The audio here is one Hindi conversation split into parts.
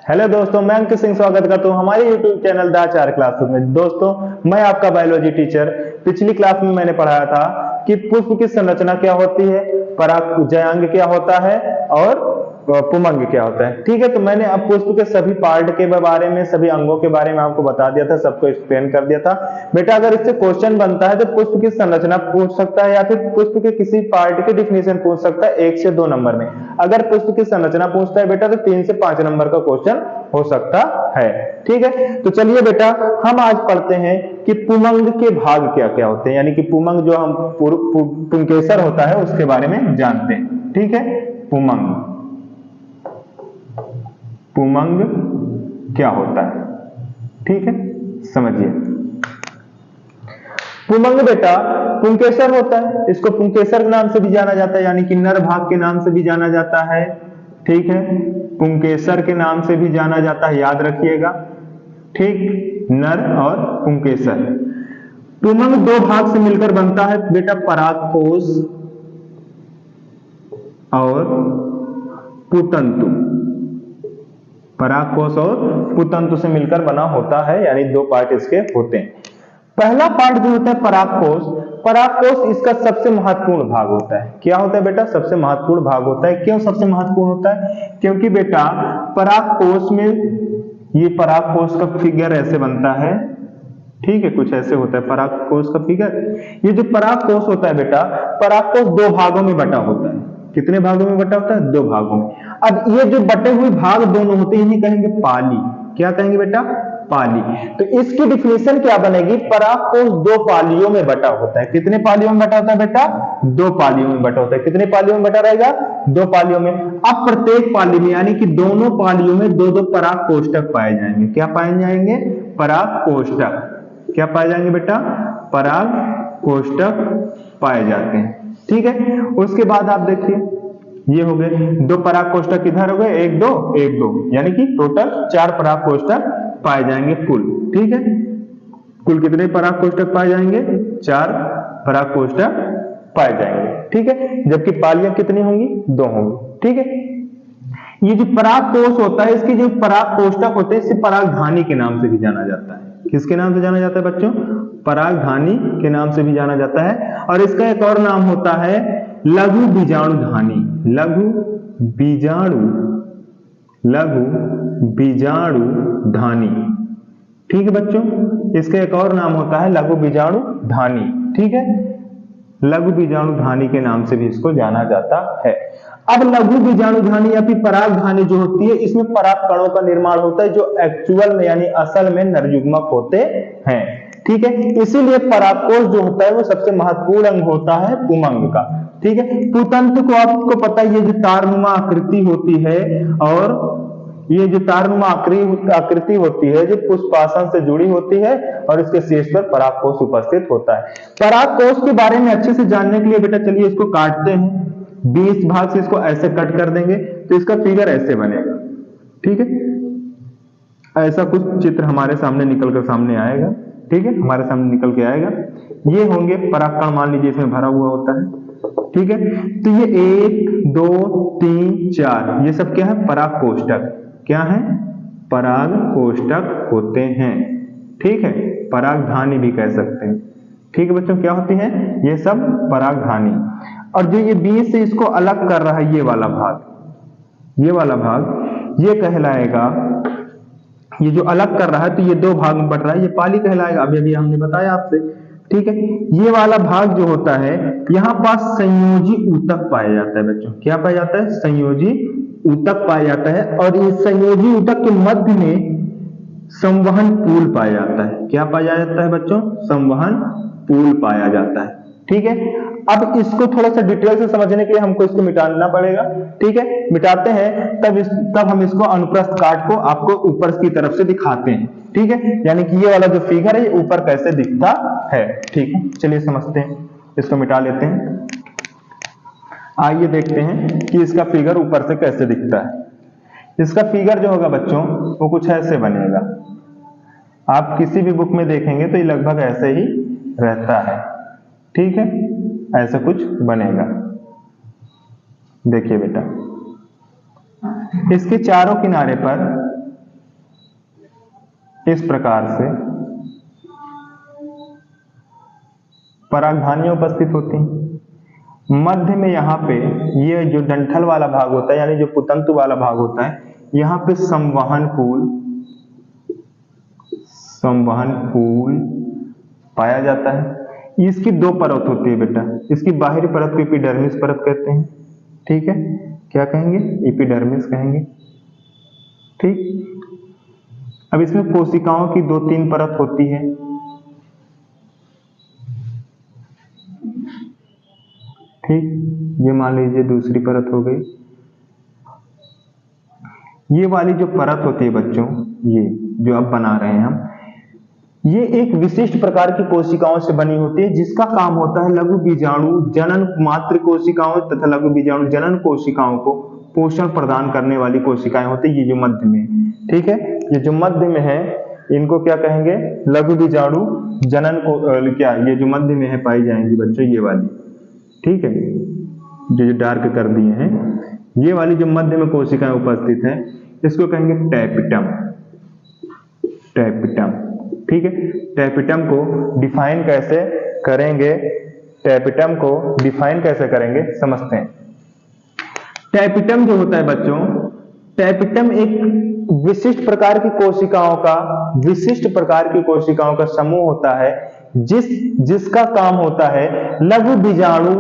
हेलो दोस्तों, मैं अंकित सिंह स्वागत करता हूँ हमारे YouTube channel the Acharya classes में। दोस्तों, मैं आपका बायोलॉजी टीचर। पिछली क्लास में मैंने पढ़ाया था कि पुष्प की संरचना क्या होती है, परागजयांग क्या होता है और पुमंग क्या होता है। ठीक है, तो मैंने अब पुष्प के सभी पार्ट के बारे में, सभी अंगों के बारे में आपको बता दिया था, सबको एक्सप्लेन कर दिया था। बेटा, अगर इससे क्वेश्चन बनता है तो पुष्प की संरचना पूछ सकता है या फिर पुष्प के किसी पार्ट के डिफिनेशन पूछ सकता है 1 से 2 नंबर में। अगर पुष्प की संरचना पूछता है बेटा तो 3 से 5 नंबर का क्वेश्चन हो सकता है। ठीक है, तो चलिए बेटा, हम आज पढ़ते हैं कि पुमंग के भाग क्या क्या होते हैं, यानी कि पुमंग जो हम पुंकेसर होता है उसके बारे में जानते हैं। ठीक है, पुमंग पुमंग क्या होता है, ठीक है, समझिए। पुमंग बेटा पुंकेसर होता है, इसको पुंकेसर के नाम से भी जाना जाता है, यानी कि नर भाग के नाम से भी जाना जाता है। ठीक है, पुंकेसर के नाम से भी जाना जाता है, याद रखिएगा। ठीक, नर और पुंकेसर। पुमंग 2 भाग से मिलकर बनता है बेटा, परागकोश और पुतंतु। परागकोश और पुतंतु से मिलकर बना होता है, यानी 2 पार्ट इसके होते हैं। पहला पार्ट जो होता है परागकोश, परागकोश इसका सबसे महत्वपूर्ण भाग होता है। क्या होता है बेटा? सबसे महत्वपूर्ण भाग होता है। क्यों सबसे महत्वपूर्ण होता है? क्योंकि बेटा परागकोश में ये परागकोश का फिगर ऐसे बनता है। ठीक है, कुछ ऐसे होता है परागकोश का फिगर। ये जो परागकोश होता है बेटा, परागकोश 2 भागों में बटा होता है। कितने भागों में बटा होता है? 2 भागों में। अब ये जो बटे हुए भाग दोनों होते हैं इन्हें कहेंगे पाली। क्या कहेंगे बेटा? पाली। तो इसकी डिफिनेशन क्या बनेगी? परागकोश 2 पालियों में बटा होता है। कितने पालियों में बटा होता है बेटा? 2 पालियों में बटा होता है। कितने पालियों में बटा रहेगा? 2 पालियों में। अब प्रत्येक पाली में, यानी कि दोनों पालियों में 2-2 पराग कोष्ठक पाए जाएंगे। क्या पाए जाएंगे? पराग कोष्ठक। क्या पाए जाएंगे बेटा? पराग कोष्ठक पाए जाते हैं। ठीक है, उसके बाद आप देखिए, ये हो गए 2 पराग कोष्ठक, इधर हो गए 1 2 1 2, यानी कि टोटल 4 पराग कोष्ठक पाए जाएंगे कुल। ठीक है, कुल कितने पराग कोष्ठक पाए जाएंगे? 4 पराग कोष्ठक पाए जाएंगे। ठीक है, जबकि पालियां कितनी होंगी? 2 होंगी। ठीक है, ये जो पराग कोष होता है, इसके जो पराग कोष्ठक होते हैं, इसे परागधानी के नाम से भी जाना जाता है। किसके नाम से जाना जाता है बच्चों? परागधानी के नाम से भी जाना जाता है। और इसका एक और नाम होता है लघु बीजाणुधानी। लघु बीजाणुधानी। ठीक है बच्चों, इसका एक और नाम होता है लघु बीजाणुधानी। ठीक है, लघु बीजाणुधानी के नाम से भी इसको जाना जाता है। अब लघु बीजाणुधानी या फिर परागधानी जो होती है, इसमें पराग कणों का निर्माण होता है जो एक्चुअल में यानी असल में नरयुग्मक होते हैं। ठीक है, इसीलिए परागकोश जो होता है वो सबसे महत्वपूर्ण अंग होता है पुमंग का। ठीक है, पुतंतु को आपको पता ही है, जो तारनुमा आकृति होती है, और ये जो तारनुमा आकृति होती है जो पुष्पासन से जुड़ी होती है, और इसके शीर्ष पर परागकोश उपस्थित होता है। परागकोश के बारे में अच्छे से जानने के लिए बेटा चलिए इसको काटते हैं। 20 भाग से इसको ऐसे कट कर देंगे तो इसका फिगर ऐसे बनेगा। ठीक है, ऐसा कुछ चित्र हमारे सामने निकल कर सामने आएगा। ठीक है, हमारे सामने निकल के आएगा। ये होंगे परागकण, मान लीजिए इसमें भरा हुआ होता है। ठीक है, तो ये 1 2 3 4 ये सब क्या है? पराग कोष्ठक। क्या है? पराग कोष्ठक होते हैं। ठीक है, परागधानी भी कह सकते हैं। ठीक है बच्चों, क्या होती है? ये सब परागधानी। और जो ये 20 से इसको अलग कर रहा है, ये वाला भाग, ये वाला भाग ये कहलाएगा, ये जो अलग कर रहा है तो ये 2 भाग में बट रहा है, ये पाली कहलाएगा। अभी हमने बताया आपसे। ठीक है, ये वाला भाग जो होता है, यहां पास संयोजी ऊतक पाया जाता है बच्चों। क्या पाया जाता है? संयोजी ऊतक पाया जाता है। और इस संयोजी ऊतक के मध्य में संवहन पूल पाया जाता है। क्या पाया जाता है बच्चों? संवहन पूल पाया जाता है। ठीक है, अब इसको थोड़ा सा डिटेल से समझने के लिए हमको इसको मिटाना पड़ेगा। ठीक है, मिटाते हैं, तब हम इसको अनुप्रस्थ काट को आपको ऊपर की तरफ से दिखाते हैं। ठीक है, यानी कि ये वाला जो फिगर है ये ऊपर कैसे दिखता है। ठीक है, चलिए समझते हैं, इसको मिटा लेते हैं। आइए देखते हैं कि इसका फिगर ऊपर से कैसे दिखता है। इसका फिगर जो होगा बच्चों वो कुछ ऐसे बनेगा। आप किसी भी बुक में देखेंगे तो ये लगभग ऐसे ही रहता है। ठीक है, ऐसा कुछ बनेगा। देखिए बेटा, इसके चारों किनारे पर इस प्रकार से परागधानियां उपस्थित होती हैं। मध्य में यहाँ पे ये जो डंठल वाला भाग होता है, यानी जो पुतंतु वाला भाग होता है, यहाँ पे संवहन फूल पाया जाता है। इसकी दो परत होती है बेटा, इसकी बाहरी परत को एपिडर्मिस परत कहते हैं, ठीक है, क्या कहेंगे, एपिडर्मिस कहेंगे, ठीक। अब इसमें कोशिकाओं की 2-3 परत होती है, ठीक, ये मान लीजिए दूसरी परत हो गई। ये वाली जो परत होती है बच्चों, ये जो अब बना रहे हैं हम, ये एक विशिष्ट प्रकार की कोशिकाओं से बनी होती है, जिसका काम होता है लघु बीजाणु जनन मात्र कोशिकाओं तथा लघु बीजाणु जनन कोशिकाओं को पोषण प्रदान करने वाली कोशिकाएं होती है। ये जो मध्य में, ठीक है, ये जो मध्य में है इनको क्या कहेंगे, लघु बीजाणु जनन को क्या, ये जो मध्य में है पाई जाएंगी बच्चों, ये वाली, ठीक है, जो डार्क कर दिए हैं, ये वाली जो मध्य में कोशिकाएं उपस्थित हैं, इसको कहेंगे टैपिटम, ठीक है। टैपिटम को डिफाइन कैसे करेंगे, टैपिटम को डिफाइन कैसे करेंगे समझते हैं। टैपिटम जो होता है बच्चों, टैपिटम एक विशिष्ट प्रकार की कोशिकाओं का समूह होता है, जिसका काम होता है लघु बीजाणु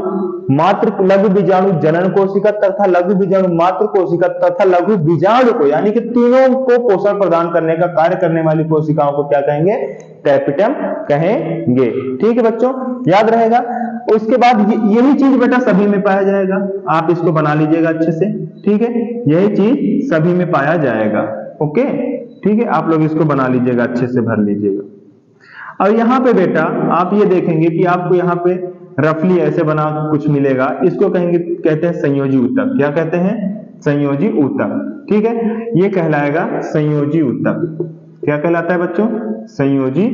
जनन कोशिका तथा लघु बीजाणु मात्र कोशिका तथा लघु बीजाणु को, यानी कि तीनों को पोषण प्रदान करने का कार्य करने वाली कोशिकाओं को क्या कहेंगे, टैपिटम कहेंगे, ठीक है बच्चों, याद रहेगा। उसके बाद यही चीज बेटा सभी में पाया जाएगा, आप इसको बना लीजिएगा अच्छे से, ठीक है, यही चीज सभी में पाया जाएगा, ओके, ठीक है, आप लोग इसको बना लीजिएगा, अच्छे से भर लीजिएगा। और यहाँ पे बेटा आप ये देखेंगे कि आपको यहाँ पे रफली ऐसे बना कुछ मिलेगा, इसको कहते हैं संयोजी ऊतक। क्या कहते हैं, संयोजी ऊतक, ठीक है, ये कहलाएगा संयोजी ऊतक। क्या कहलाता है बच्चों, संयोजी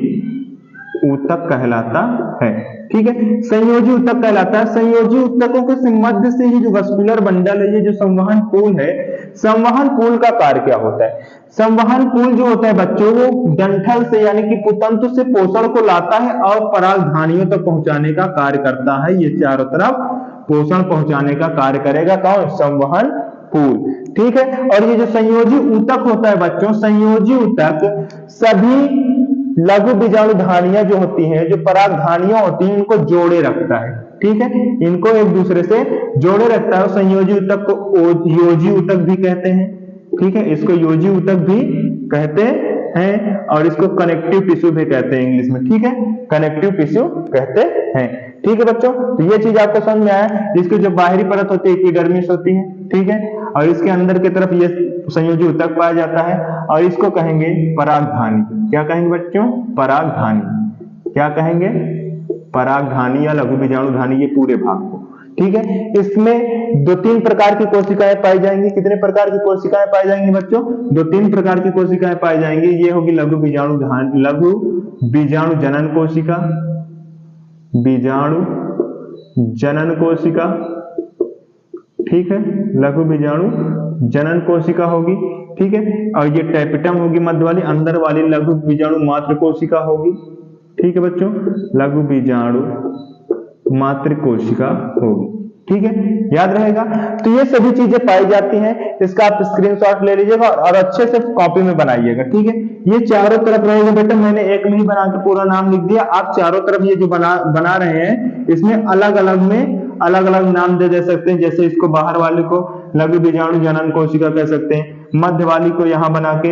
ऊतक कहलाता है, ठीक है, संयोजी ऊतक कहलाता है। संयोजी ऊतकों के मध्य से ये जो वस्कुलर बंडल है, ये जो संवहन पूल है, संवहन पूल का कार्य क्या होता है, संवहन पूल जो होता है बच्चों, वो डंठल से यानी कि पुतंतु से पोषण को लाता है और परागधानियों तक पहुंचाने का कार्य करता है। ये चारों तरफ पोषण पहुंचाने का कार्य करेगा कौन, संवहन पूल, ठीक है। और ये जो संयोजी ऊतक होता है बच्चों, संयोजी ऊतक सभी लघु बीजाणु धानियां जो होती हैं, जो परागधानियां होती हैं, इनको जोड़े रखता है, ठीक है, इनको एक दूसरे से जोड़े रखता है। संयोजी ऊतक को योजी ऊतक भी कहते हैं, ठीक है, इसको योजी ऊतक भी कहते हैं, और इसको कनेक्टिव टिश्यू भी कहते हैं इंग्लिश में, ठीक है, कनेक्टिव टिश्यू कहते हैं, ठीक है बच्चों। तो ये चीज आपको समझ में आया। इसकी जो बाहरी परत होती है एपिडर्मिस होती है, ठीक है, और इसके अंदर की तरफ ये संयोजी ऊतक पाया जाता है, और इसको कहेंगे परागधानी। क्या कहेंगे बच्चों, परागधानी। क्या कहेंगे, परागधानी या लघु बीजाणु धानी, ये पूरे भाग को, ठीक है। इसमें 2-3 प्रकार की कोशिकाएं पाई जाएंगी। कितने प्रकार की कोशिकाएं पाई जाएंगी बच्चों, 2-3 प्रकार की कोशिकाएं पाई जाएंगी। ये होगी लघु बीजाणु जनन कोशिका, बीजाणु जनन कोशिका, ठीक है, लघु बीजाणु जनन कोशिका होगी, ठीक है। और ये टैपिटम होगी मध्य वाली, अंदर वाली लघु बीजाणु मात्र कोशिका होगी, ठीक है बच्चों, लघु बीजाणु मात्र कोशिका होगी, ठीक है, याद रहेगा। तो ये सभी चीजें पाई जाती हैं, इसका आप स्क्रीनशॉट ले लीजिएगा और अच्छे से कॉपी में बनाइएगा, ठीक है। ये चारों तरफ रहेगा बेटा, मैंने एक में ही बना के पूरा नाम लिख दिया, आप चारों तरफ ये जो बना रहे हैं, इसमें अलग अलग नाम दे सकते हैं। जैसे इसको बाहर वाले को लघु बीजाणु जनन कोशिका कह सकते हैं, मध्य वाली को यहाँ बना के,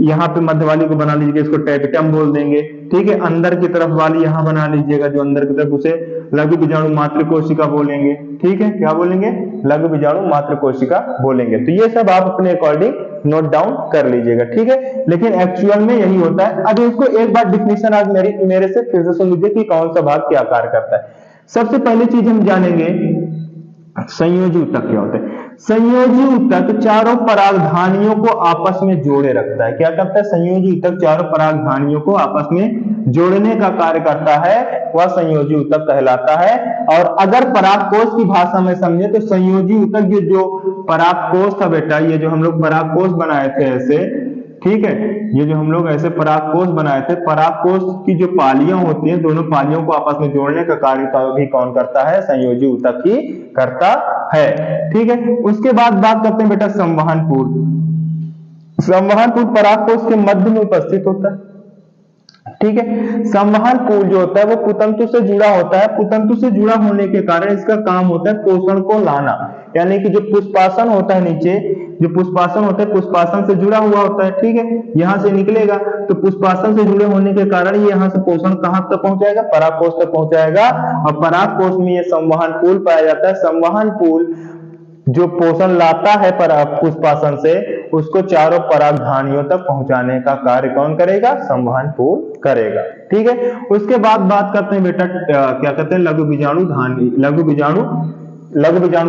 यहाँ पे मध्य वाली को बना लीजिएगा, इसको टैपिटम बोल देंगे, ठीक है। अंदर की तरफ वाली यहाँ बना लीजिएगा, जो अंदर की तरफ, उसे लघु बीजाणु मात्र कोशिका बोलेंगे, ठीक है, क्या बोलेंगे, लघु बीजाणु मात्र कोशिका बोलेंगे। तो ये सब आप अपने अकॉर्डिंग नोट डाउन कर लीजिएगा, ठीक है, लेकिन एक्चुअल में यही होता है। अब इसको एक बार डिफिनेशन आज मेरे से फिर से सुन लीजिए कि कौन सा भाग क्या कार्य करता है। सबसे पहली चीज हम जानेंगे संयोजी ऊतक क्या होता है। संयोजी ऊतक चारों परागधानियों को आपस में जोड़े रखता है। क्या करता है, संयोजी ऊतक चारों परागधानियों को आपस में जोड़ने का कार्य करता है, वह संयोजी ऊतक कहलाता है। और अगर परागकोश की भाषा में समझे तो संयोजी ऊतक जो परागकोश था बेटा, ये जो हम लोग परागकोश बनाए थे ऐसे, ठीक है। ये जो हम लोग ऐसे परागकोश बनाए थे, परागकोश की जो पालियां होती हैं, दोनों पालियों को आपस में जोड़ने का कार्य भी कौन करता है? संयोजी ऊतक ही करता है। ठीक है। उसके बाद बात करते हैं बेटा संवहन पूल। संवहन पूल परागकोश के मध्य में उपस्थित होता है। ठीक है। संवहन पूल जो होता है वो पुतंतु से जुड़ा होता है। पुतंतु से जुड़ा होने के कारण इसका काम होता है पोषण को लाना, यानी कि जो पुष्पासन होता है नीचे, जो पुष्पासन होता है पुष्पासन से जुड़ा हुआ होता है। ठीक है। यहां से निकलेगा तो पुष्पासन से जुड़े होने के कारण ये यहां से पोषण कहां तक पहुंचाएगा? परागकोश तक पहुंचाएगा, और परागकोश में ये संवहन पूल पाया जाता है। संवहन पूल जो पोषण लाता है पुष्पासन से, उसको चारों परागधानियों तक पहुंचाने का कार्य कौन करेगा? संवहन पूल करेगा। ठीक है। उसके बाद बात करते हैं बेटा क्या कहते हैं? लघु बीजाणु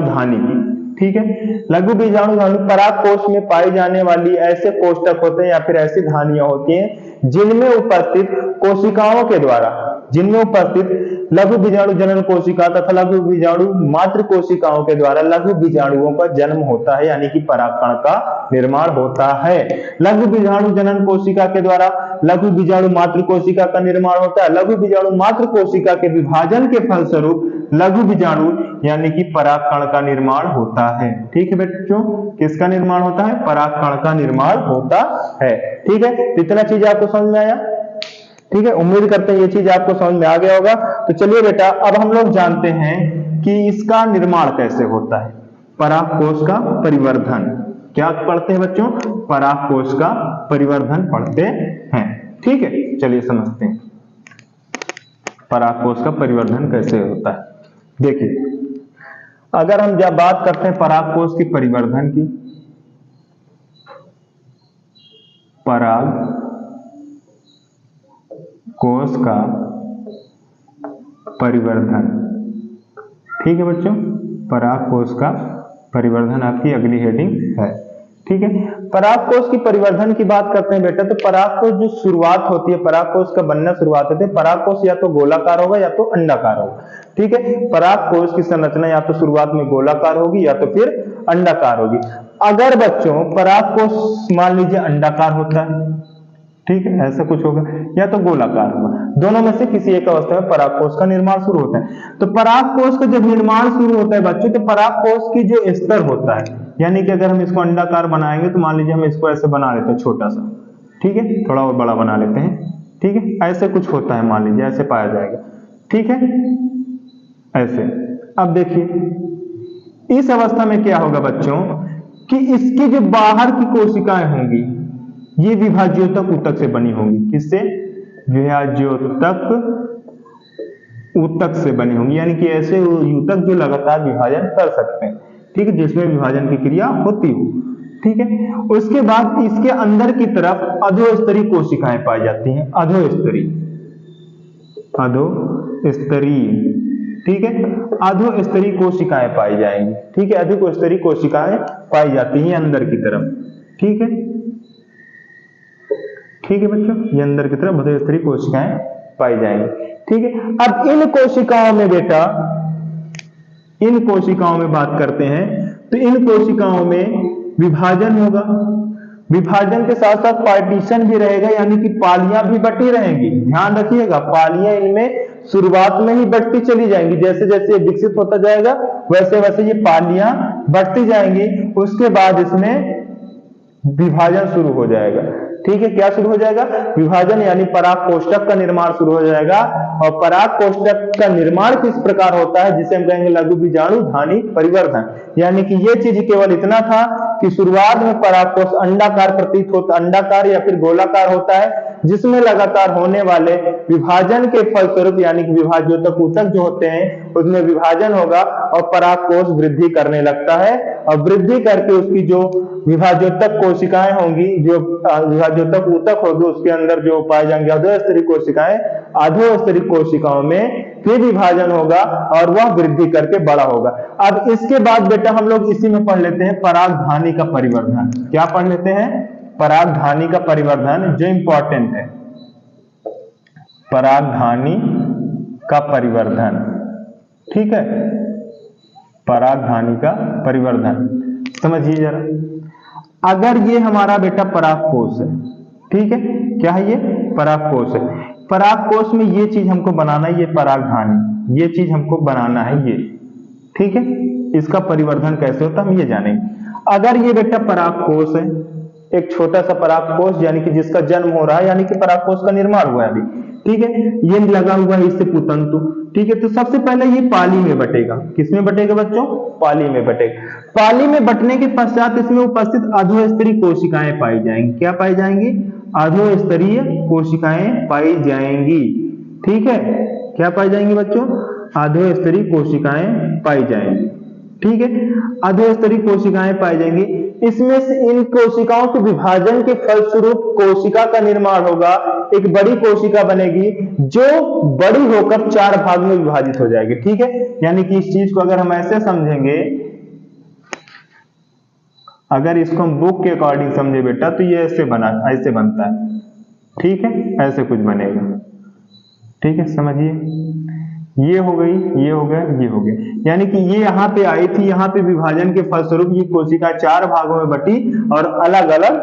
धानी की। ठीक है। लघु बीजाणु धानी परागकोश में पाई जाने वाली ऐसे कोष्ठक होते हैं या फिर ऐसी धानियां होती हैं जिनमें उपस्थित कोशिकाओं के द्वारा, जिनमें उपस्थित लघु बीजाणु जनन कोशिका तथा लघु बीजाणु मातृ कोशिकाओं के द्वारा लघु बीजाणुओं का जन्म होता है, यानी कि परागकण का निर्माण होता है। लघु बीजाणु जनन कोशिका के द्वारा लघु बीजाणु मातृ कोशिका का निर्माण होता है। लघु बीजाणु मातृ कोशिका के विभाजन के फलस्वरूप लघु बीजाणु यानी कि परागकण का निर्माण होता है। ठीक है बच्चों, किसका निर्माण होता है? परागकण का निर्माण होता है। ठीक है। इतना चीज आपको समझ में आया? ठीक है। उम्मीद करते हैं ये चीज आपको समझ में आ गया होगा। तो चलिए बेटा अब हम लोग जानते हैं कि इसका निर्माण कैसे होता है। परागकोश का परिवर्धन क्या पढ़ते हैं बच्चों? परागकोश का परिवर्धन पढ़ते हैं। ठीक है। चलिए समझते हैं परागकोश का परिवर्धन कैसे होता है। देखिए, अगर हम जब बात करते हैं परागकोश की परिवर्धन की, परागकोश का परिवर्धन, ठीक है बच्चों, परागकोश का परिवर्धन आपकी अगली हेडिंग है। ठीक है। परागकोश की परिवर्धन की बात करते हैं बेटा, तो परागकोश जो शुरुआत होती है, परागकोश का बनना शुरुआत होती है, परागकोश या तो गोलाकार होगा या तो अंडाकार होगा। ठीक है। परागकोश की संरचना या तो शुरुआत में गोलाकार होगी या तो फिर अंडाकार होगी। अगर बच्चों परागकोश मान लीजिए अंडाकार होता है, ठीक है, ऐसा कुछ होगा, या तो गोलाकार होगा, दोनों में से किसी एक अवस्था में परागकोश का निर्माण शुरू होता है। तो परागकोश का जब निर्माण शुरू होता है बच्चों, तो परागकोश की जो स्तर होता है, यानी कि अगर हम इसको अंडाकार बनाएंगे तो मान लीजिए हम इसको ऐसे बना लेते हैं छोटा सा, ठीक है, थोड़ा और बड़ा बना लेते हैं, ठीक है, ऐसे कुछ होता है, मान लीजिए ऐसे पाया जाएगा, ठीक है, ऐसे। अब देखिए इस अवस्था में क्या होगा बच्चों कि इसकी जो बाहर की कोशिकाएं होंगी ये विभाज्योतक ऊतक से बनी होंगी। किससे? विभाज्योतक ऊतक से बनी होंगी, यानी कि ऐसे ऊतक जो लगातार विभाजन कर सकते हैं, ठीक है, जिसमें विभाजन की क्रिया होती हो, ठीक है। उसके बाद इसके अंदर की तरफ अधोस्तरीय कोशिकाएं पाई जाती हैं, अधोस्तरीय, ठीक है, अधोस्तरीय कोशिकाएं पाई जाएंगी, ठीक है, अधोस्तरीय कोशिकाएं पाई जाती हैं अंदर की तरफ, ठीक है, ठीक है बच्चों, ये अंदर की तरफ अधोस्तरीय कोशिकाएं पाई जाएंगी, ठीक है। अब इन कोशिकाओं में बेटा, इन कोशिकाओं में बात करते हैं, तो इन कोशिकाओं में विभाजन होगा, विभाजन के साथ साथ पार्टीशन भी रहेगा, यानी कि पालियां भी बटी रहेंगी। ध्यान रखिएगा, पालियां इनमें शुरुआत में ही बढ़ती चली जाएंगी, जैसे जैसे विकसित होता जाएगा वैसे वैसे ये पालियां बढ़ती जाएंगी। उसके बाद इसमें विभाजन शुरू हो जाएगा, ठीक है, क्या शुरू हो जाएगा? विभाजन, यानी परागकोष्ठक का निर्माण शुरू हो जाएगा। और परागकोष्ठक का निर्माण किस प्रकार होता है, जिसे हम कहेंगे लघु बीजाणु धानी परिवर्धन। यानी कि ये चीज केवल इतना था कि शुरुआत में परागकोश अंडाकार प्रतीत होता, अंडाकार या फिर गोलाकार होता है, जिसमें लगातार होने वाले विभाजन के फलस्वरूप, यानी कि विभाज्योतक ऊतक जो होते हैं उसमें विभाजन होगा और परागकोश वृद्धि करने लगता है, और वृद्धि करके उसकी जो विभाज्योतक कोशिकाएं होंगी, जो विभाज्योतक ऊतक होगी, उसके अंदर जो पाए जाएंगे अधोस्तरीय कोशिकाएं, अधोस्तरीय कोशिकाओं में फिर विभाजन होगा और वह वृद्धि करके बड़ा होगा। अब इसके बाद बेटा हम लोग इसी में पढ़ लेते हैं परागधानी का परिवर्धन। क्या पढ़ लेते हैं? परागधानी का परिवर्धन, जो इंपॉर्टेंट है, परागधानी का परिवर्धन, ठीक है, परागधानी का परिवर्धन समझिए जरा। अगर ये हमारा बेटा परागकोश है, ठीक है, क्या है ये? परागकोश है। परागकोश में ये चीज हमको बनाना है, ये परागधानी, ये चीज हमको बनाना है ये, ठीक है। इसका परिवर्धन कैसे होता है हम ये जानेंगे। अगर ये बेटा परागकोश है, एक छोटा सा परागकोश यानी कि जिसका जन्म हो रहा है, यानी कि परागकोश का निर्माण हुआ है अभी, ठीक है, ये लगा हुआ है इससे पुतंतु, ठीक है। तो सबसे पहले ये पाली में बटेगा। किसमें बटेगा बच्चों? पाली में बटेगा। पाली में बटने के पश्चात इसमें उपस्थित अधोस्तरीय कोशिकाएं पाई जाएंगी। क्या पाई जाएंगी? अधोस्तरीय कोशिकाएं पाई जाएंगी, ठीक है। क्या पाई जाएंगी बच्चों? अधोस्तरीय कोशिकाएं पाई जाएंगी, ठीक है। अधोस्तरीय कोशिकाएं पाई जाएंगी। इसमें से इन कोशिकाओं के विभाजन के फलस्वरूप कोशिका का निर्माण होगा। एक बड़ी कोशिका बनेगी जो बड़ी होकर 4 भाग में विभाजित हो जाएगी, ठीक है। यानी कि इस चीज को अगर हम ऐसे समझेंगे, अगर इसको हम बुक के अकॉर्डिंग समझे बेटा, तो ये ऐसे बनता है, ठीक है, ऐसे कुछ बनेगा, ठीक है। समझिए, ये हो गई, ये हो गया, ये हो गया। यानी कि ये यहाँ पे आई थी, यहाँ पे विभाजन के फलस्वरूप ये कोशिका 4 भागों में बटी और अलग अलग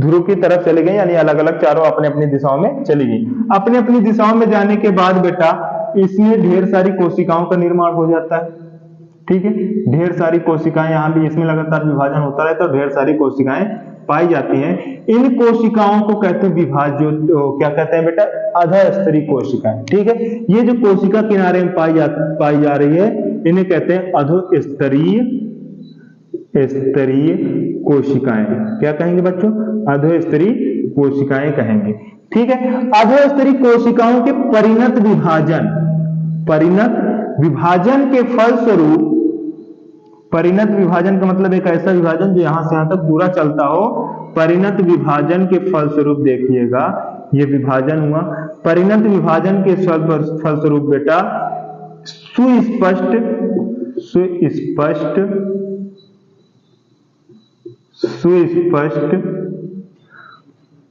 ध्रुव की तरफ चली गई, यानी अलग अलग चारों अपने अपनी दिशाओं में चली गई। अपने अपनी दिशाओं में जाने के बाद बेटा इसमें ढेर सारी कोशिकाओं का निर्माण हो जाता है, ठीक है। ढेर सारी कोशिकाएं, यहाँ भी इसमें लगातार विभाजन होता रहता है, तो ढेर सारी कोशिकाएं पाई जाती हैं। इन कोशिकाओं को कहते हैं विभाज्य, क्या कहते हैं बेटा? अधोस्तरीय कोशिकाएं, ठीक है। ये जो कोशिका किनारे में पाई जा रही है, इन्हें कहते हैं अधोस्तरीय कोशिकाएं। क्या कहेंगे बच्चों? अधोस्तरीय कोशिकाएं कहेंगे, ठीक है। अधोस्तरीय कोशिकाओं के परिणत विभाजन के फलस्वरूप, परिणत विभाजन का मतलब एक ऐसा विभाजन जो यहां से यहां तक पूरा चलता हो। परिणत विभाजन के फलस्वरूप देखिएगा, ये विभाजन हुआ। परिणत विभाजन के फलस्वरूप बेटा सुस्पष्ट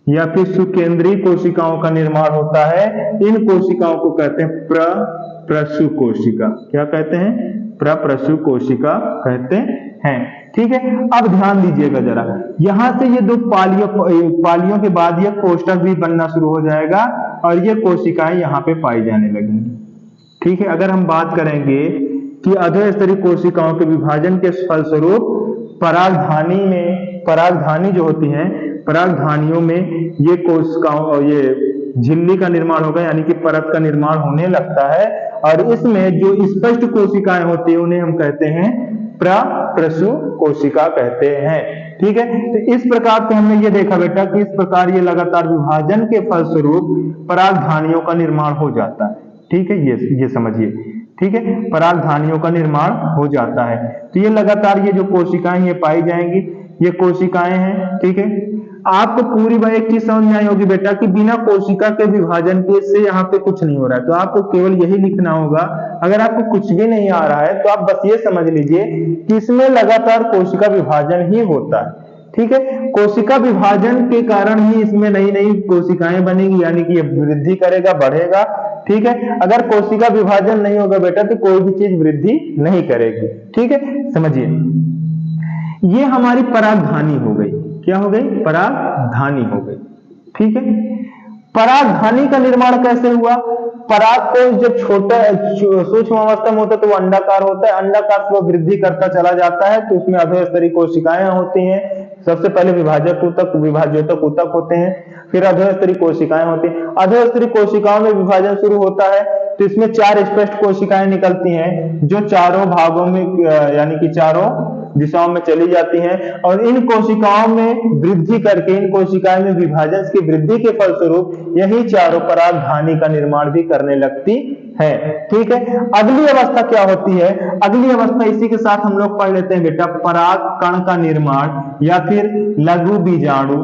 या फिर सुकेंद्रीय कोशिकाओं का निर्माण होता है। इन कोशिकाओं को कहते हैं प्रप्रसु कोशिका। क्या कहते हैं? प्रप्रसु कोशिका कहते हैं, ठीक है। अब ध्यान दीजिएगा जरा, यहां से ये 2 पालियों के बाद ये कोष्ठक भी बनना शुरू हो जाएगा और ये कोशिकाएं यहाँ पे पाई जाने लगेंगी, ठीक है। अगर हम बात करेंगे कि अधोस्तरीय कोशिकाओं के विभाजन के फलस्वरूप परागधानी जो होती हैं, परागधानियों में ये कोशिकाओं और ये झिल्ली का निर्माण होगा, यानी कि परत का निर्माण होने लगता है। और इसमें जो स्पष्ट कोशिकाएं होती है उन्हें हम कहते हैं प्रप्रसु कोशिका कहते हैं, ठीक है। तो इस प्रकार से हमने ये देखा बेटा कि इस प्रकार ये लगातार विभाजन के फलस्वरूप परागधानियों का निर्माण हो जाता है, ठीक है। ये समझिए, ठीक है, परागधानियों का निर्माण हो जाता है। तो ये लगातार ये जो कोशिकाएं ये पाई जाएंगी, ये कोशिकाएं हैं, ठीक है। आपको पूरी बात एक चीज समझ में आई होगी बेटा कि बिना कोशिका के विभाजन के से यहाँ पे कुछ नहीं हो रहा है, तो आपको केवल यही लिखना होगा। अगर आपको कुछ भी नहीं आ रहा है तो आप बस ये समझ लीजिए कि इसमें लगातार कोशिका विभाजन ही होता है, ठीक है। कोशिका विभाजन के कारण ही इसमें नई नई कोशिकाएं बनेगी, यानी कि ये वृद्धि करेगा, बढ़ेगा, ठीक है। अगर कोशिका विभाजन नहीं होगा बेटा तो कोई भी चीज वृद्धि नहीं करेगी, ठीक है। समझिए, ये हमारी परागधानी हो गई। क्या हो गई? परागधानी हो गई, ठीक है। परागधानी का निर्माण कैसे हुआ? परागकोश जब छोटा सूक्ष्म अवस्था में होता है तो वो अंडाकार होता है, अंडाकार से वो वृद्धि करता चला जाता है, तो उसमें अधोस्तरीय कोशिकाएं होती हैं। सबसे पहले विभाज्योतक ऊतक होते हैं, फिर अधोस्तरीय कोशिकाएं होती हैं। अधोस्तरीय कोशिकाओं में विभाजन शुरू होता है तो इसमें 4 स्पष्ट कोशिकाएं निकलती हैं जो चारों भागों में यानी कि चारों दिशाओं में चली जाती हैं और इन कोशिकाओं में वृद्धि करके, इन कोशिकाओं में विभाजन की वृद्धि के फलस्वरूप यही चारों परागधानी का निर्माण भी करने लगती है, ठीक है। अगली अवस्था क्या होती है? अगली अवस्था इसी के साथ हम लोग पढ़ लेते हैं बेटा, पराग कण का निर्माण या फिर लघु बीजाणु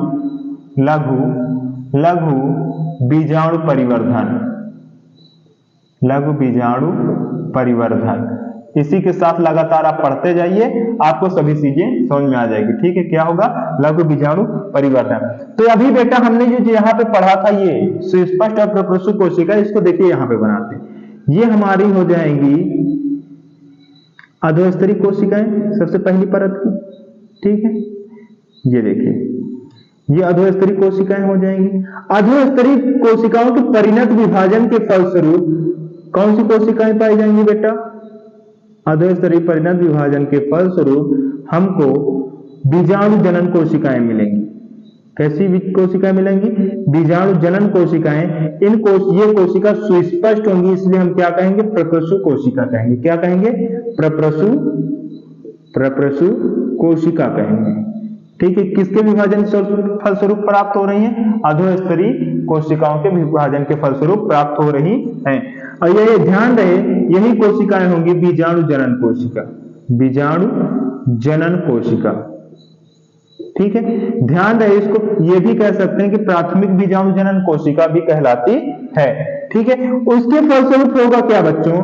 परिवर्धन। इसी के साथ लगातार आप पढ़ते जाइए, आपको सभी चीजें समझ में आ जाएगी, ठीक है। क्या होगा? लघु बीजाणु परिवर्धन। तो अभी बेटा हमने जो यहाँ पे पढ़ा था ये सुस्पष्ट और प्रप्रसु कोशिका, इसको देखिए यहाँ पे बनाते हैं। ये हमारी हो जाएंगी अधोस्तरीय कोशिकाएं सबसे पहली परत की, ठीक है। ये देखिए, ये अधोस्तरीय कोशिकाएं हो जाएंगी। अधोस्तरीय कोशिकाओं के परिणत विभाजन के फलस्वरूप कौन सी कोशिकाएं पाई जाएंगी बेटा? अधोस्तरीय परिणत विभाजन के फलस्वरूप हमको बीजाणु जनन कोशिकाएं मिलेंगी। कैसी कोशिकाएं मिलेंगी? बीजाणु जनन कोशिकाएं। ये कोशिका सुस्पष्ट होंगी, इसलिए हम क्या कहेंगे? प्रप्रसु कोशिका कहेंगे। क्या कहेंगे? प्रप्रसु कोशिका कहेंगे। ठीक है, किसके विभाजन फलस्वरूप प्राप्त हो रही हैं? अधोस्तरीय कोशिकाओं के विभाजन के फलस्वरूप प्राप्त हो रही हैं। और ये ध्यान रहे, यही कोशिकाएं होंगी बीजाणु जनन कोशिका। बीजाणु जनन कोशिका, ठीक है, ध्यान रहे इसको। ये भी कह सकते हैं कि प्राथमिक बीजाणु जनन कोशिका भी कहलाती है। ठीक है, उसके फलस्वरूप होगा क्या बच्चों?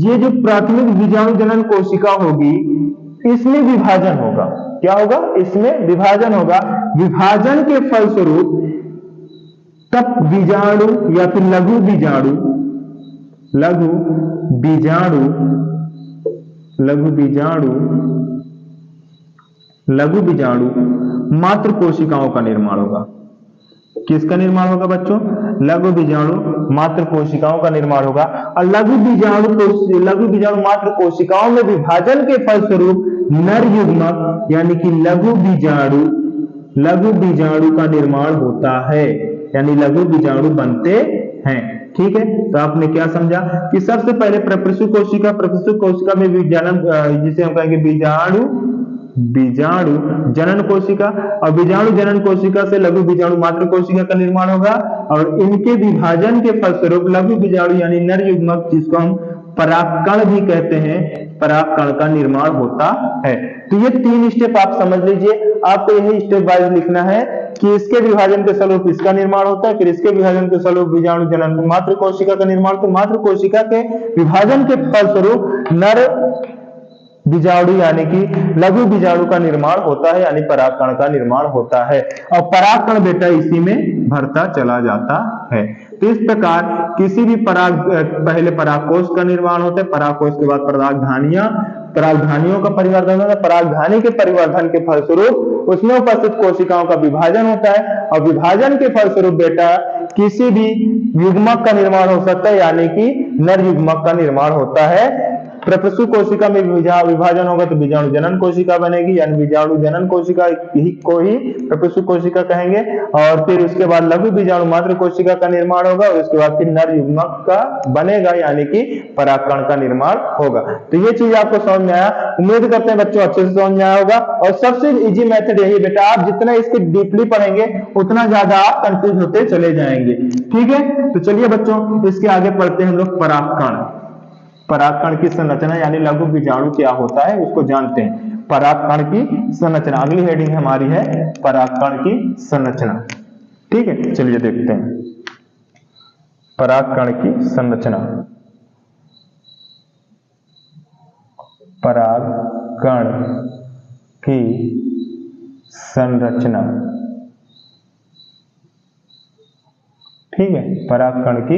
ये जो प्राथमिक बीजाणु जनन कोशिका होगी, इसमें विभाजन होगा। क्या होगा? इसमें विभाजन होगा। विभाजन के फलस्वरूप तब बीजाणु या फिर लघु बीजाणु मात्र कोशिकाओं का निर्माण होगा। किसका निर्माण होगा बच्चों? लघु बीजाणु मात्र कोशिकाओं का निर्माण होगा। और लघु बीजाणु मात्र कोशिकाओं में विभाजन के फलस्वरूप नर युग्मक यानी कि लघु बीजाणु का निर्माण होता है, यानी लघु बीजाणु बनते हैं। ठीक है, तो आपने क्या समझा कि सबसे पहले प्रप्रसु कोशिका में जनन, जिसे हम कहेंगे बीजाणु जनन कोशिका, और बीजाणु जनन कोशिका से लघु बीजाणु मात्र कोशिका का निर्माण होगा। और इनके विभाजन के फलस्वरूप लघु बीजाणु यानी नर युग्मक, जिसको हम परागकण भी कहते हैं, परागकण का निर्माण होता है। तो ये 3 स्टेप आप समझ लीजिए। आपको यही स्टेप वाइज लिखना है कि इसके विभाजन के फलस्वरूप इसका निर्माण होता है, फिर इसके विभाजन के फलस्वरूप बीजाणु जनन मात्र कोशिका का निर्माण, तो मात्र कोशिका के विभाजन के फलस्वरूप नर बीजाणु यानी कि लघु बीजाणु का निर्माण होता है, यानी परागकण का निर्माण होता है। और परागकण बेटा इसी में भरता चला जाता है। तो इस प्रकार किसी भी पहले परागकोश का निर्माण होता है, परागकोश के बाद परागधानियों का परिवर्धन होता है, परागधानी के परिवर्धन के फलस्वरूप उसमें उपस्थित कोशिकाओं का विभाजन होता है, और विभाजन के फलस्वरूप बेटा किसी भी युग्मक का निर्माण हो सकता है, यानी कि नर युग्मक का निर्माण होता है। प्रप्रसु कोशिका में विभाजन होगा तो बीजाणु जनन कोशिका बनेगी, यानी बीजाणु जनन कोशिका को ही प्रप्रसु कोशिका कहेंगे। और फिर उसके बाद लघु बीजाणु मात्र कोशिका का निर्माण होगा, और उसके बाद फिर नर युग्मक का बनेगा, यानी कि परागकण का निर्माण होगा। तो ये चीज आपको समझ में आया, उम्मीद करते हैं बच्चों अच्छे से समझ में आया होगा। और सबसे इजी मेथड यही बेटा, आप जितना इसके डीपली पढ़ेंगे उतना ज्यादा आप कंफ्यूज होते चले जाएंगे। ठीक है, तो चलिए बच्चों इसके आगे पढ़ते हैं हम लोग परागकण की संरचना, यानी लघु बीजाणु क्या होता है उसको जानते हैं। परागकण की संरचना, अगली हेडिंग हमारी है परागकण की संरचना। ठीक है, चलिए देखते हैं परागकण की संरचना। परागकण की संरचना, ठीक है, परागकण की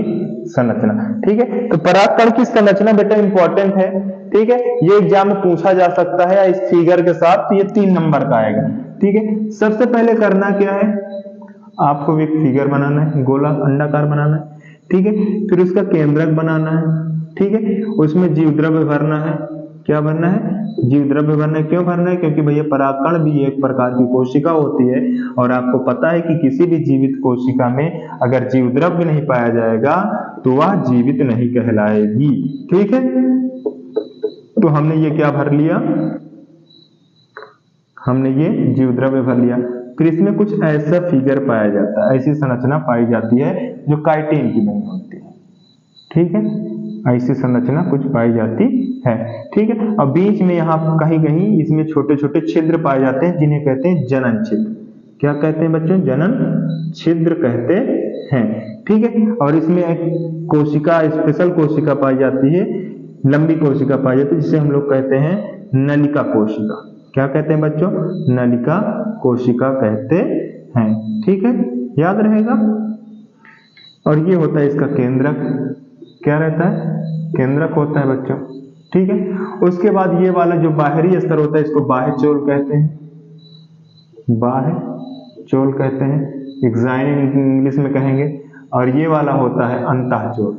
संरचना। ठीक है, तो परागकण की संरचना बेटा इंपॉर्टेंट है। ठीक है, ये एग्जाम में पूछा जा सकता है इस फिगर के साथ, तो ये 3 नंबर का आएगा। ठीक है, सबसे पहले करना क्या है, आपको एक फिगर बनाना है, गोला अंडाकार बनाना है। ठीक है, फिर उसका केंद्रक बनाना है। ठीक है, उसमें जीव द्रव्य भरना है। क्या भरना है? जीव द्रव्य भरना है। क्यों भरना है? क्योंकि भैया परागकण भी एक प्रकार की कोशिका होती है, और आपको पता है कि किसी भी जीवित कोशिका में अगर जीव द्रव्य नहीं पाया जाएगा तो वह जीवित नहीं कहलाएगी। ठीक है, तो हमने ये क्या भर लिया, हमने ये जीव द्रव्य भर लिया। फिर इसमें कुछ ऐसा फिगर पाया जाता है, ऐसी संरचना पाई जाती है जो काइटिन की बनी होती है। ठीक है, ऐसी संरचना कुछ पाई जाती है। ठीक है, और बीच में यहाँ कहीं इसमें छोटे छोटे छिद्र पाए जाते हैं, जिन्हें कहते हैं जनन छिद्र। क्या कहते हैं बच्चों? जनन छिद्र कहते हैं। ठीक है, और इसमें एक कोशिका, स्पेशल कोशिका पाई जाती है, लंबी कोशिका पाई जाती है, जिसे हम लोग कहते हैं नलिका कोशिका। क्या कहते हैं बच्चों? नलिका कोशिका कहते हैं। ठीक है, याद रहेगा। और ये होता है इसका केंद्रक। क्या रहता है? केंद्रक होता है बच्चों। ठीक है, उसके बाद ये वाला जो बाहरी स्तर होता है इसको बाह्य चोल कहते हैं। बाह्य चोल कहते हैं, एक्साइन इंग्लिश में कहेंगे। और ये वाला होता है अंतःचोल।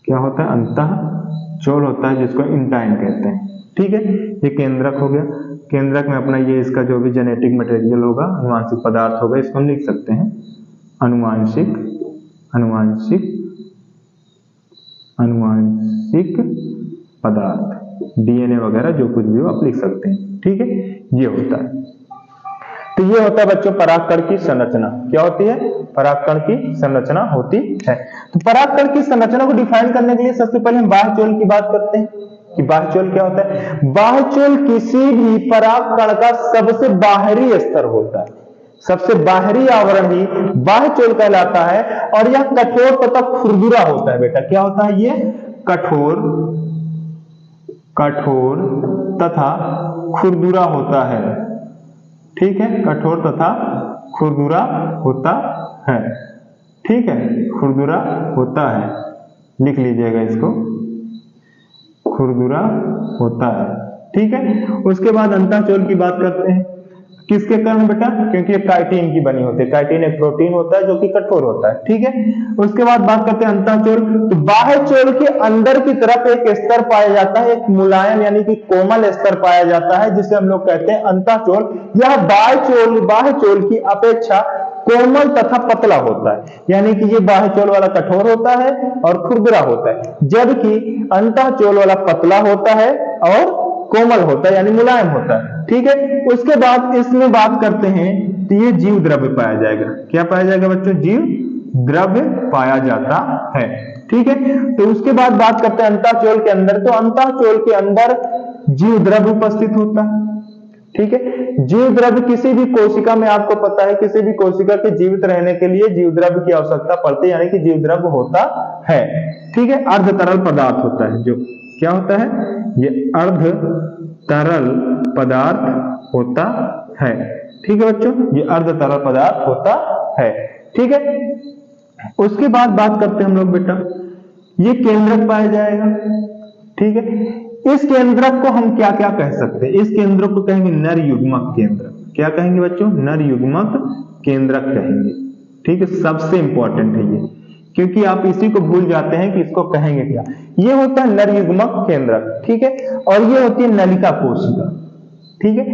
क्या होता है? अंतःचोल होता है, जिसको इंटाइन कहते हैं। ठीक है, ये केंद्रक हो गया। केंद्रक में अपना ये इसका जो भी जेनेटिक मटेरियल होगा, अनुवांशिक पदार्थ होगा, इसको हम लिख सकते हैं अनुवांशिक पदार्थ, डीएनए वगैरह जो कुछ भी हो आप लिख सकते हैं। ठीक है, ये होता है। तो ये होता है बच्चों परागकण की संरचना। क्या होती है? परागकण की संरचना होती है। तो परागकण की संरचना को डिफाइन करने के लिए सबसे पहले हम बाह्यचोल की बात करते हैं कि बाह्यचोल क्या होता है। बाह्यचोल किसी भी परागकण का सबसे बाहरी स्तर होता है, सबसे बाहरी आवरण ही बाह्यचोल कहलाता है। और यह कठोर तथा खुरदुरा होता है। बेटा क्या होता है? ये कठोर तथा खुरदुरा होता है। ठीक है, कठोर तथा खुरदुरा होता है। ठीक है, खुरदुरा होता है, लिख लीजिएगा इसको, खुरदुरा होता है। ठीक है, उसके बाद अंतःचोल की बात करते हैं। किसके कारण बेटा? क्योंकि ये काइटिन की बनी होती है। काइटिन एक प्रोटीन होता है जो कि कठोर होता है। ठीक है, उसके बाद बात करते हैं अंतःचोल। तो बाह्यचोल के अंदर की तरफ एक स्तर पाया जाता है, एक मुलायम यानी कि कोमल स्तर पाया जाता है, जिसे हम लोग कहते हैं अंतःचोल। यह बाह्यचोल की अपेक्षा कोमल तथा पतला होता है, यानी कि ये बाह्यचोल वाला कठोर होता है और खुरदुरा होता है, जबकि अंतःचोल वाला पतला होता है और कोमल होता है, यानी मुलायम होता है। ठीक है, उसके बाद इसमें बात करते हैं तो ये जीव द्रव्य पाया जाएगा। क्या पाया जाएगा बच्चों? जीव द्रव्य पाया जाता है। ठीक है, तो उसके बाद बात करते हैं अंतःचोल के अंदर। तो अंतःचोल के अंदर जीव द्रव्य उपस्थित होता है। ठीक है, जीव द्रव्य किसी भी कोशिका में, आपको पता है किसी भी कोशिका के जीवित रहने के लिए जीव द्रव्य की आवश्यकता पड़ती है, यानी कि जीव द्रव्य होता है। ठीक है, अर्ध तरल पदार्थ होता है। जो क्या होता है? ये अर्ध तरल पदार्थ होता है। ठीक है बच्चों, ये अर्ध तरल पदार्थ होता है। ठीक है, उसके बाद बात करते हैं हम लोग बेटा, ये केंद्रक पाया जाएगा। ठीक है, इस केंद्रक को हम क्या क्या कह सकते हैं? इस केंद्रक को कहेंगे नर युग्मक केंद्रक। क्या कहेंगे बच्चों? नर युग्मक केंद्रक कहेंगे। ठीक है, सबसे इंपॉर्टेंट है ये, क्योंकि आप इसी को भूल जाते हैं कि इसको कहेंगे क्या। ये होता है नर युग्मक केंद्रक। ठीक है, और ये होती है नलिका कोशिका। ठीक है,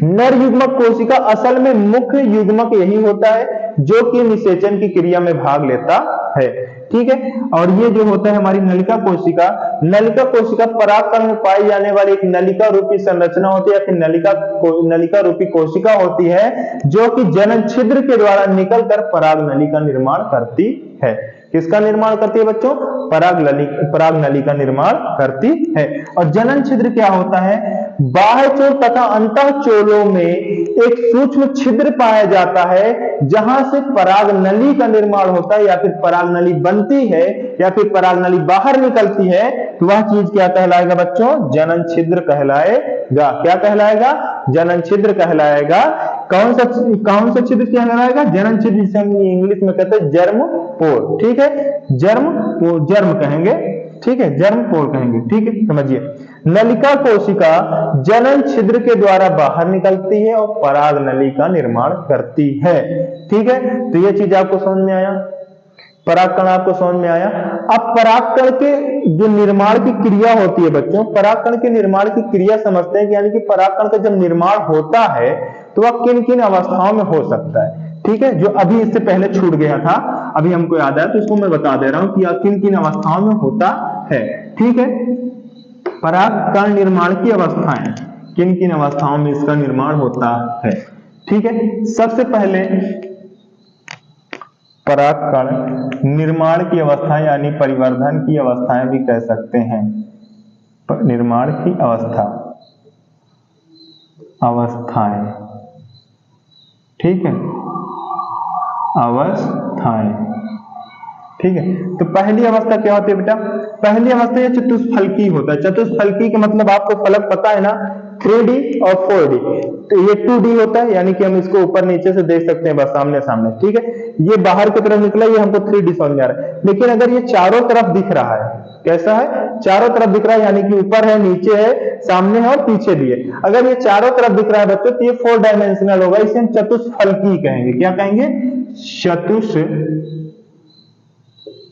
नर युग्मक कोशिका असल में मुख्य युग्मक यही होता है जो कि निषेचन की क्रिया में भाग लेता है। ठीक है, और ये जो होता है हमारी नलिका कोशिका परागकण में पाई जाने वाली एक नलिका रूपी संरचना होती है, फिर नलिका रूपी कोशिका होती है जो कि जनन छिद्र के द्वारा निकलकर पराग नली का निर्माण करती है। किसका निर्माण करती है बच्चों? पराग नली का निर्माण करती है। और जनन छिद्र क्या होता है? बाह्यचोल तथा अंतःचोलों में एक सूक्ष्म छिद्र पाया जाता है जहां से पराग नली का निर्माण होता है, या फिर पराग नली बनती है, या फिर पराग नली बाहर निकलती है। तो वह चीज क्या कहलाएगा बच्चों? जनन छिद्र कहलाएगा। क्या कहलाएगा? जनन छिद्र कहलाएगा। कौन सा छिद्र कहलाएगा? जनन छिद्र, जिसे हम इंग्लिश में कहते हैं जर्म पोर। ठीक है, जर्म कहेंगे। ठीक है, जर्म पोर कहेंगे। ठीक है, समझिए, नलिका कोशिका जनन छिद्र के द्वारा बाहर निकलती है और पराग नली का निर्माण करती है। ठीक है, तो ये चीज आपको समझ में आया, परागकण आपको समझ में आया। अब परागकण के जो निर्माण की क्रिया होती है बच्चों, परागकण के निर्माण की क्रिया समझते हैं, यानी कि परागकण का जब निर्माण होता है तो वह किन किन अवस्थाओं में हो सकता है। ठीक है, जो अभी इससे पहले छूट गया था, अभी हमको याद आया तो इसको मैं बता दे रहा हूं कि यह किन किन अवस्थाओं में होता है। ठीक है, परागकण निर्माण की अवस्थाएं, किन किन अवस्थाओं में इसका निर्माण होता है। ठीक है, सबसे पहले परागकण निर्माण की अवस्था यानी परिवर्धन की अवस्थाएं भी कह सकते हैं। निर्माण की अवस्थाएं। ठीक है, अवस्थाएं। ठीक है, तो पहली अवस्था क्या होती है बेटा? पहली अवस्था ये चतुष्फलकी होता है। चतुष्फलकी का मतलब आपको फलक पता है ना, 3D और 4D। तो ये 2D होता है, यानी कि हम इसको ऊपर नीचे से देख सकते हैं बस सामने सामने। ठीक है, ये बाहर की तरफ निकला, ये हमको 3D समझ में आ रहा है। लेकिन अगर ये चारों तरफ दिख रहा है, कैसा है, चारों तरफ दिख रहा है, यानी कि ऊपर है, नीचे है, सामने है और पीछे भी है। अगर ये चारों तरफ दिख रहा है बच्चों, तो ये 4 डायमेंशनल होगा, इसे हम चतुष्फलकी कहेंगे। क्या कहेंगे,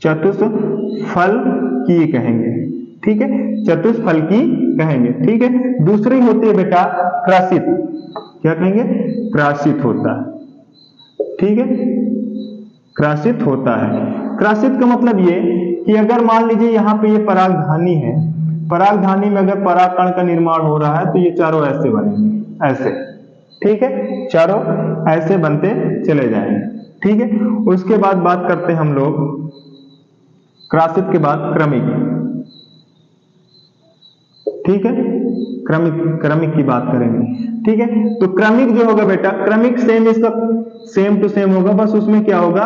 चतुष्फलकी कहेंगे। ठीक है, चतुष्फलकी कहेंगे। ठीक है, दूसरी होती है बेटा क्रसित। क्या कहेंगे, क्रसित होता है। ठीक है, क्रसित होता है। क्रसित का मतलब ये कि अगर मान लीजिए यहाँ पे ये परागधानी है, परागधानी में अगर परागकण का निर्माण हो रहा है तो ये चारों ऐसे बनेंगे, ऐसे। ठीक है, चारों ऐसे बनते चले जाएंगे। ठीक है, उसके बाद बात करते हैं हम लोग क्रसित के बाद क्रमिक। ठीक है, क्रमिक की बात करेंगे। ठीक है, तो क्रमिक जो होगा बेटा, क्रमिक सेम, इसका सेम टू सेम होगा, बस उसमें क्या होगा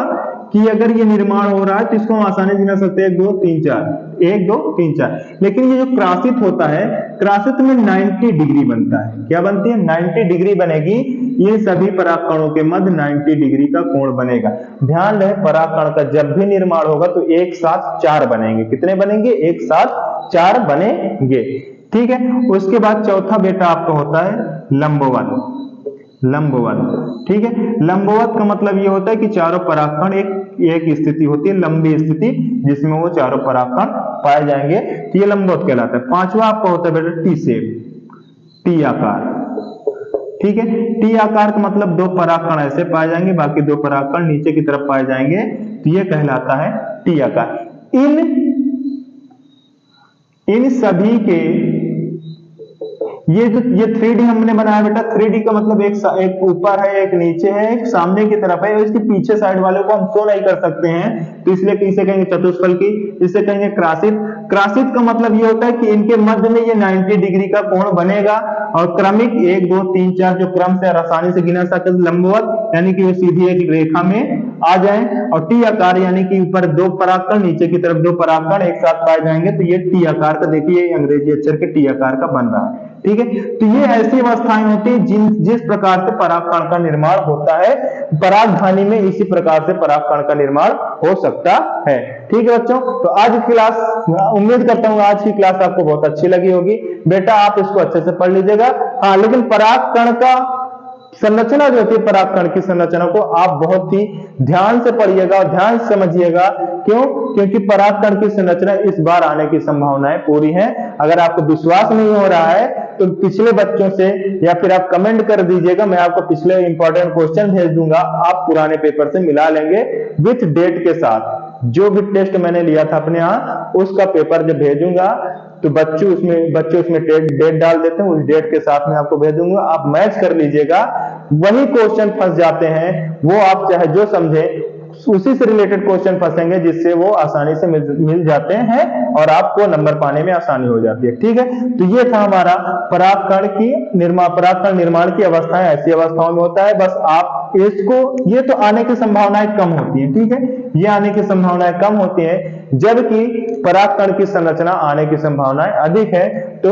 कि अगर ये निर्माण हो रहा है तो इसको हम आसानी से गिना सकते हैं 1 2 3 4, 1 2 3 4। लेकिन ये जो क्रसित होता है, क्रसित में 90 डिग्री बनता है। क्या बनती है, 90 डिग्री बनेगी। ये सभी परागकणों के मध्य 90 डिग्री का कोण बनेगा। ध्यान रहे, परागकण का जब भी निर्माण होगा तो एक साथ 4 बनेंगे। कितने बनेंगे, एक साथ 4 बनेंगे। ठीक है, उसके बाद चौथा बेटा आपका होता है लंबवत। लंबवत, ठीक है, लंबवत का मतलब ये होता है कि चारों परागकण एक स्थिति होती है, लंबी स्थिति, जिसमें वो चारों परागकण पाए जाएंगे, तो ये लंबवत कहलाता है। पांचवा आपका होता है बेटा टी शेप, टी आकार। ठीक है, टी आकार का मतलब 2 परागकण ऐसे पाए जाएंगे, बाकी 2 परागकण नीचे की तरफ पाए जाएंगे, तो ये कहलाता है टी आकार। इन सभी के ये 3D हमने बनाया बेटा। 3D का मतलब एक ऊपर है, एक नीचे है, एक सामने की तरफ है, और इसके पीछे साइड वाले को हम शो नहीं कर सकते हैं, तो इसलिए इसे कहेंगे चतुष्फलकी, इसे कहेंगे क्रसित। क्रसित का मतलब ये होता है कि इनके मध्य में ये 90 डिग्री का कोण बनेगा। और क्रमिक 1 2 3 4 जो क्रम से आसानी से गिना सकते हैं। लंबवत यानी कि वो सीधी एक रेखा में आ जाए, और टी आकार यानी कि ऊपर 2 परागकण, नीचे की तरफ 2 परागकण एक साथ पाए जाएंगे, तो ये टी आकार का, देखिए अंग्रेजी अक्षर के टी आकार का बन रहा है। ठीक है, तो ये ऐसी अवस्थाएं होती है जिस प्रकार से परागकण का निर्माण होता है। परागधानी में इसी प्रकार से परागकण का निर्माण हो सकता है। ठीक है बच्चों, तो आज की क्लास, उम्मीद करता हूं आज की क्लास आपको बहुत अच्छी लगी होगी। बेटा आप इसको अच्छे से पढ़ लीजिएगा। हाँ, लेकिन परागकण का संरचना जो होती है, परागकण की संरचना को आप बहुत ही ध्यान से पढ़िएगा और ध्यान से समझिएगा। क्यों, क्योंकि परागकण की संरचना इस बार आने की संभावनाएं पूरी हैं। अगर आपको विश्वास नहीं हो रहा है तो पिछले बच्चों से या फिर आप कमेंट कर दीजिएगा, मैं आपको पिछले इंपॉर्टेंट क्वेश्चन भेज दूंगा, आप पुराने पेपर से मिला लेंगे विथ डेट के साथ। जो भी टेस्ट मैंने लिया था अपने यहाँ, उसका पेपर जब भेजूंगा तो बच्चे उसमें डेट डाल देते हैं, उस डेट के साथ में आपको भेज दूंगा, आप मैच कर लीजिएगा। वही क्वेश्चन फंस जाते हैं, वो आप चाहे जो समझे उसी से रिलेटेड क्वेश्चन फंसेंगे, जिससे वो आसानी से मिल जाते हैं और आपको नंबर पाने में आसानी हो जाती है। ठीक है, तो ये था हमारा परागकण निर्माण की अवस्थाएं। ऐसी अवस्थाओं में होता है, बस आप इसको, ये तो आने की संभावनाएं कम होती है। ठीक है, ये आने की संभावनाएं कम होती है, जबकि परागकण की संरचना आने की संभावनाएं अधिक है। तो